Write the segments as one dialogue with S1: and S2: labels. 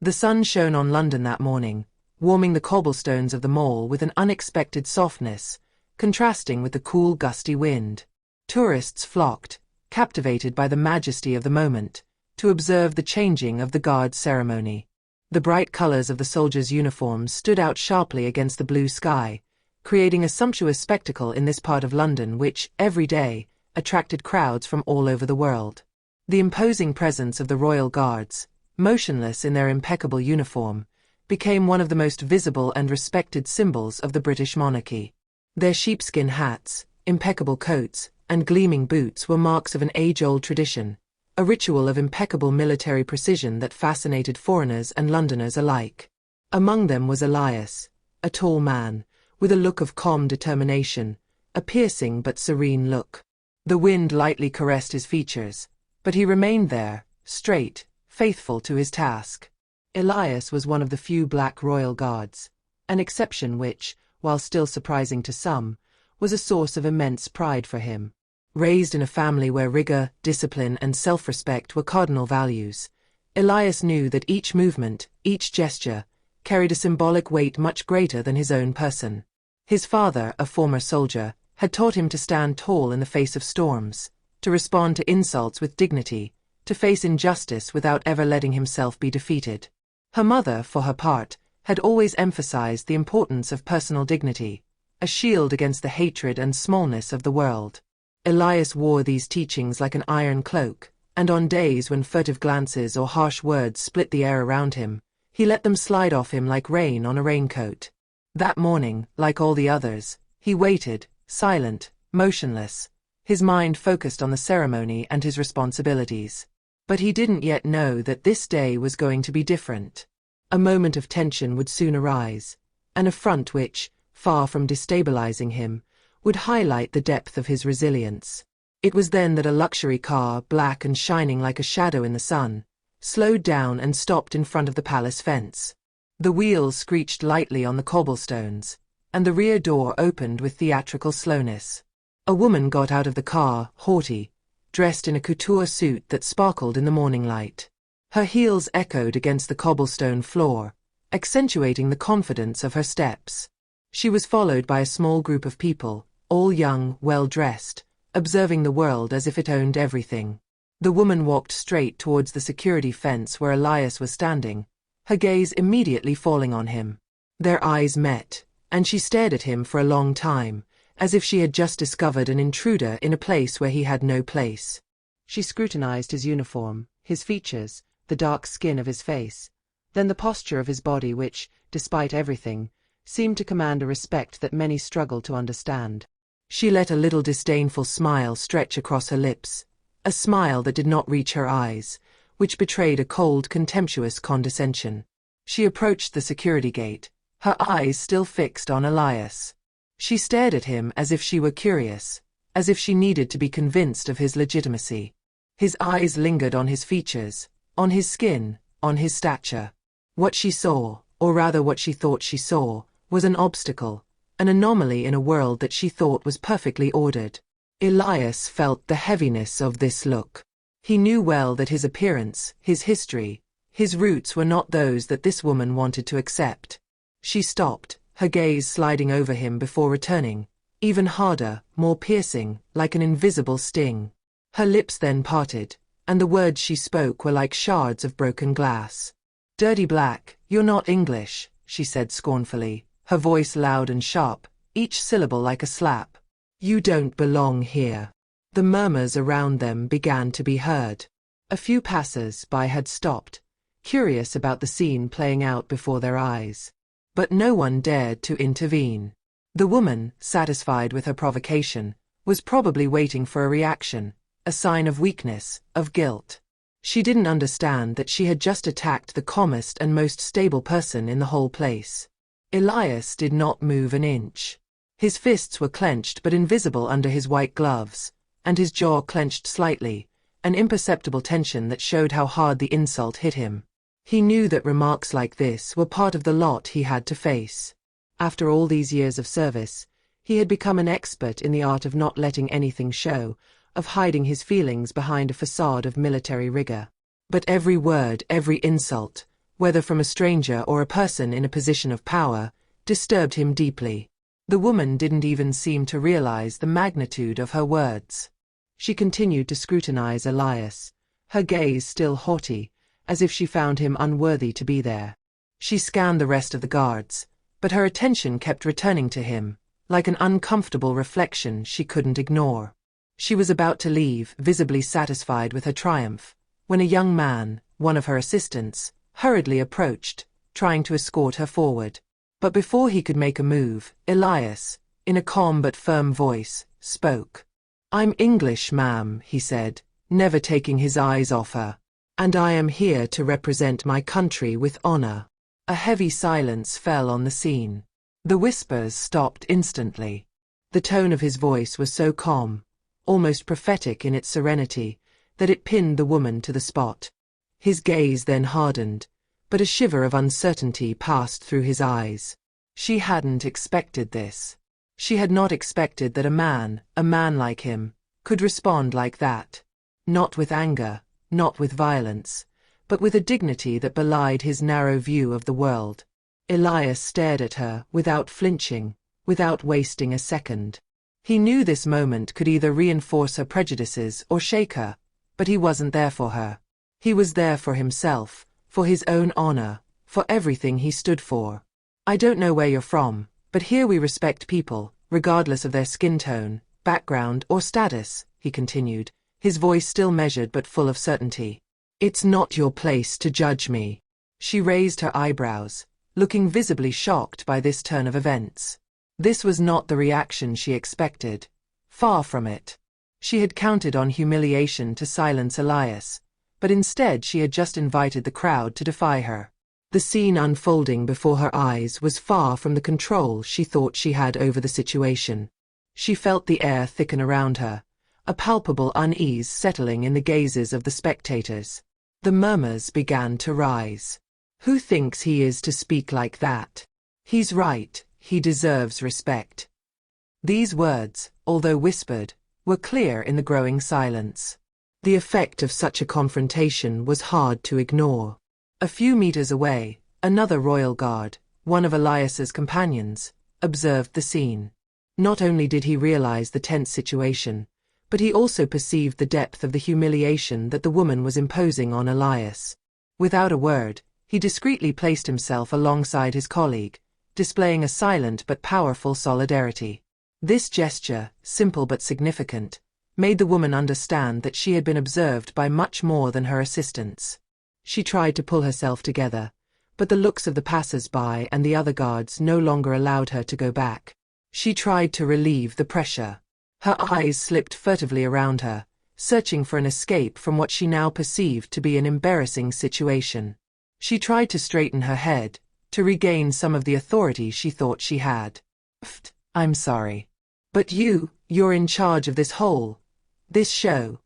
S1: The sun shone on London that morning, warming the cobblestones of the Mall with an unexpected softness, contrasting with the cool, gusty wind. Tourists flocked, captivated by the majesty of the moment, to observe the changing of the guard ceremony. The bright colors of the soldiers' uniforms stood out sharply against the blue sky, creating a sumptuous spectacle in this part of London which, every day, attracted crowds from all over the world. The imposing presence of the Royal Guards, motionless in their impeccable uniform, became one of the most visible and respected symbols of the British monarchy. Their sheepskin hats, impeccable coats, and gleaming boots were marks of an age-old tradition, a ritual of impeccable military precision that fascinated foreigners and Londoners alike. Among them was Elias, a tall man, with a look of calm determination, a piercing but serene look. The wind lightly caressed his features, but he remained there, straight, faithful to his task. Elias was one of the few black royal guards, an exception which, while still surprising to some, was a source of immense pride for him. Raised in a family where rigor, discipline, and self-respect were cardinal values, Elias knew that each movement, each gesture, carried a symbolic weight much greater than his own person. His father, a former soldier, had taught him to stand tall in the face of storms, to respond to insults with dignity, to face injustice without ever letting himself be defeated. Her mother, for her part, had always emphasized the importance of personal dignity, a shield against the hatred and smallness of the world. Elias wore these teachings like an iron cloak, and on days when furtive glances or harsh words split the air around him, he let them slide off him like rain on a raincoat. That morning, like all the others, he waited, silent, motionless, his mind focused on the ceremony and his responsibilities. But he didn't yet know that this day was going to be different. A moment of tension would soon arise, an affront which, far from destabilizing him, would highlight the depth of his resilience. It was then that a luxury car, black and shining like a shadow in the sun, slowed down and stopped in front of the palace fence. The wheels screeched lightly on the cobblestones, and the rear door opened with theatrical slowness. A woman got out of the car, haughty, dressed in a couture suit that sparkled in the morning light. Her heels echoed against the cobblestone floor, accentuating the confidence of her steps. She was followed by a small group of people, all young, well-dressed, observing the world as if it owned everything. The woman walked straight towards the security fence where Elias was standing, her gaze immediately falling on him. Their eyes met, and she stared at him for a long time, as if she had just discovered an intruder in a place where he had no place. She scrutinized his uniform, his features, the dark skin of his face, then the posture of his body which, despite everything, seemed to command a respect that many struggled to understand. She let a little disdainful smile stretch across her lips, a smile that did not reach her eyes, which betrayed a cold, contemptuous condescension. She approached the security gate, her eyes still fixed on Elias. She stared at him as if she were curious, as if she needed to be convinced of his legitimacy. His eyes lingered on his features, on his skin, on his stature. What she saw, or rather what she thought she saw, was an obstacle, an anomaly in a world that she thought was perfectly ordered. Elias felt the heaviness of this look. He knew well that his appearance, his history, his roots were not those that this woman wanted to accept. She stopped, her gaze sliding over him before returning, even harder, more piercing, like an invisible sting. Her lips then parted, and the words she spoke were like shards of broken glass. "Dirty Black, you're not English," she said scornfully, her voice loud and sharp, each syllable like a slap. "You don't belong here." The murmurs around them began to be heard. A few passers-by had stopped, curious about the scene playing out before their eyes. But no one dared to intervene. The woman, satisfied with her provocation, was probably waiting for a reaction, a sign of weakness, of guilt. She didn't understand that she had just attacked the calmest and most stable person in the whole place. Elias did not move an inch. His fists were clenched but invisible under his white gloves, and his jaw clenched slightly, an imperceptible tension that showed how hard the insult hit him. He knew that remarks like this were part of the lot he had to face. After all these years of service, he had become an expert in the art of not letting anything show, of hiding his feelings behind a facade of military rigor. But every word, every insult, whether from a stranger or a person in a position of power, disturbed him deeply. The woman didn't even seem to realize the magnitude of her words. She continued to scrutinize Elias, her gaze still haughty, as if she found him unworthy to be there. She scanned the rest of the guards, but her attention kept returning to him, like an uncomfortable reflection she couldn't ignore. She was about to leave, visibly satisfied with her triumph, when a young man, one of her assistants, hurriedly approached, trying to escort her forward. But before he could make a move, Elias, in a calm but firm voice, spoke. "I'm English, ma'am," he said, never taking his eyes off her. "And I am here to represent my country with honor." A heavy silence fell on the scene. The whispers stopped instantly. The tone of his voice was so calm, almost prophetic in its serenity, that it pinned the woman to the spot. His gaze then hardened, but a shiver of uncertainty passed through his eyes. She hadn't expected this. She had not expected that a man like him, could respond like that. Not with anger, not with violence, but with a dignity that belied his narrow view of the world. Elias stared at her without flinching, without wasting a second. He knew this moment could either reinforce her prejudices or shake her, but he wasn't there for her. He was there for himself, for his own honor, for everything he stood for. "I don't know where you're from, but here we respect people, regardless of their skin tone, background, or status," he continued, his voice still measured but full of certainty. "It's not your place to judge me." She raised her eyebrows, looking visibly shocked by this turn of events. This was not the reaction she expected. Far from it. She had counted on humiliation to silence Elias, but instead she had just invited the crowd to defy her. The scene unfolding before her eyes was far from the control she thought she had over the situation. She felt the air thicken around her, a palpable unease settling in the gazes of the spectators. The murmurs began to rise. "Who thinks he is to speak like that? He's right, he deserves respect." These words, although whispered, were clear in the growing silence. The effect of such a confrontation was hard to ignore. A few meters away, another royal guard, one of Elias's companions, observed the scene. Not only did he realize the tense situation, but he also perceived the depth of the humiliation that the woman was imposing on Elias. Without a word, he discreetly placed himself alongside his colleague, displaying a silent but powerful solidarity. This gesture, simple but significant, made the woman understand that she had been observed by much more than her assistants. She tried to pull herself together, but the looks of the passers-by and the other guards no longer allowed her to go back. She tried to relieve the pressure. Her eyes slipped furtively around her, searching for an escape from what she now perceived to be an embarrassing situation. She tried to straighten her head, to regain some of the authority she thought she had. "I'm sorry. But you're in charge of this show,"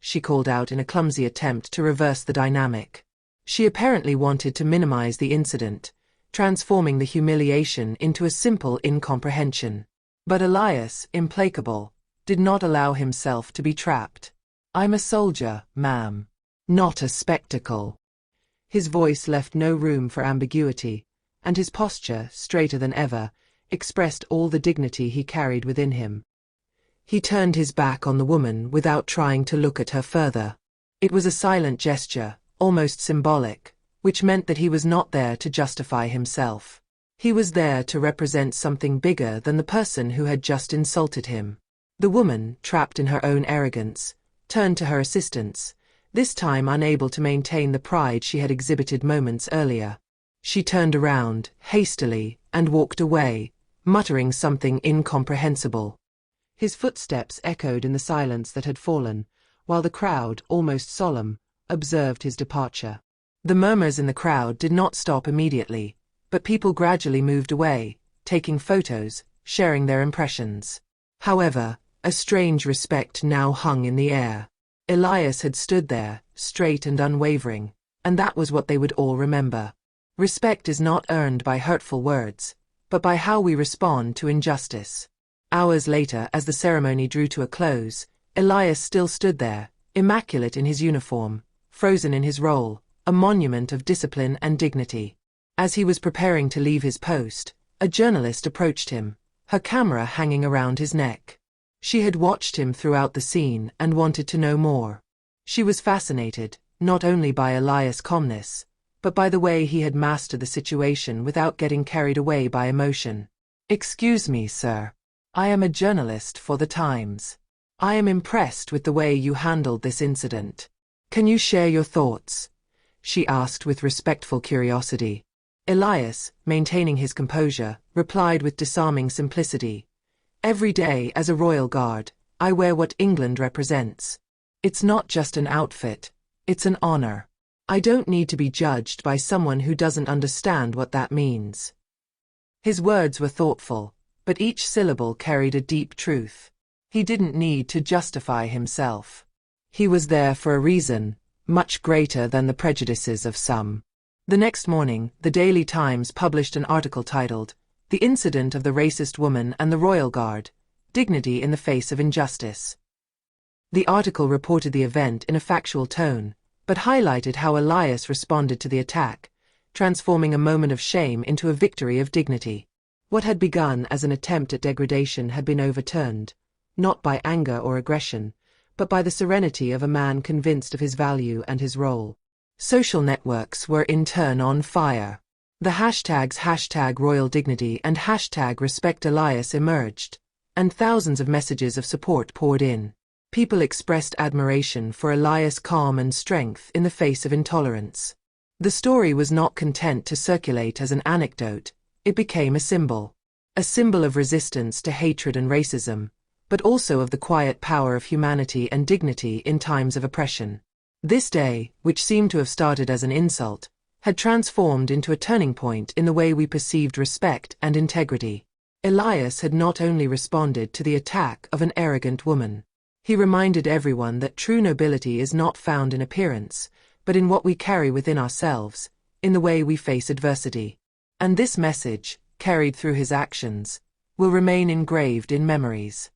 S1: she called out in a clumsy attempt to reverse the dynamic. She apparently wanted to minimize the incident, transforming the humiliation into a simple incomprehension. But Elias, implacable, did not allow himself to be trapped. "I'm a soldier, ma'am. Not a spectacle." His voice left no room for ambiguity, and his posture, straighter than ever, expressed all the dignity he carried within him. He turned his back on the woman without trying to look at her further. It was a silent gesture, almost symbolic, which meant that he was not there to justify himself. He was there to represent something bigger than the person who had just insulted him. The woman, trapped in her own arrogance, turned to her assistants, this time unable to maintain the pride she had exhibited moments earlier. She turned around, hastily, and walked away, muttering something incomprehensible. His footsteps echoed in the silence that had fallen, while the crowd, almost solemn, observed his departure. The murmurs in the crowd did not stop immediately, but people gradually moved away, taking photos, sharing their impressions. However, a strange respect now hung in the air. Elias had stood there, straight and unwavering, and that was what they would all remember. Respect is not earned by hurtful words, but by how we respond to injustice. Hours later, as the ceremony drew to a close, Elias still stood there, immaculate in his uniform, frozen in his role, a monument of discipline and dignity. As he was preparing to leave his post, a journalist approached him, her camera hanging around his neck. She had watched him throughout the scene and wanted to know more. She was fascinated, not only by Elias' calmness, but by the way he had mastered the situation without getting carried away by emotion. "Excuse me, sir. I am a journalist for the Times. I am impressed with the way you handled this incident. Can you share your thoughts?" she asked with respectful curiosity. Elias, maintaining his composure, replied with disarming simplicity. "Every day as a royal guard, I wear what England represents. It's not just an outfit, it's an honor. I don't need to be judged by someone who doesn't understand what that means." His words were thoughtful, but each syllable carried a deep truth. He didn't need to justify himself. He was there for a reason, much greater than the prejudices of some. The next morning, the Daily Times published an article titled, "The Incident of the Racist Woman and the Royal Guard, Dignity in the Face of Injustice." The article reported the event in a factual tone, but highlighted how Elias responded to the attack, transforming a moment of shame into a victory of dignity. What had begun as an attempt at degradation had been overturned, not by anger or aggression, but by the serenity of a man convinced of his value and his role. Social networks were in turn on fire. The hashtags #RoyalDignity and #RespectElias emerged, and thousands of messages of support poured in. People expressed admiration for Elias' calm and strength in the face of intolerance. The story was not content to circulate as an anecdote, it became a symbol of resistance to hatred and racism, but also of the quiet power of humanity and dignity in times of oppression. This day, which seemed to have started as an insult, had transformed into a turning point in the way we perceived respect and integrity. Elias had not only responded to the attack of an arrogant woman. He reminded everyone that true nobility is not found in appearance, but in what we carry within ourselves, in the way we face adversity. And this message, carried through his actions, will remain engraved in memories.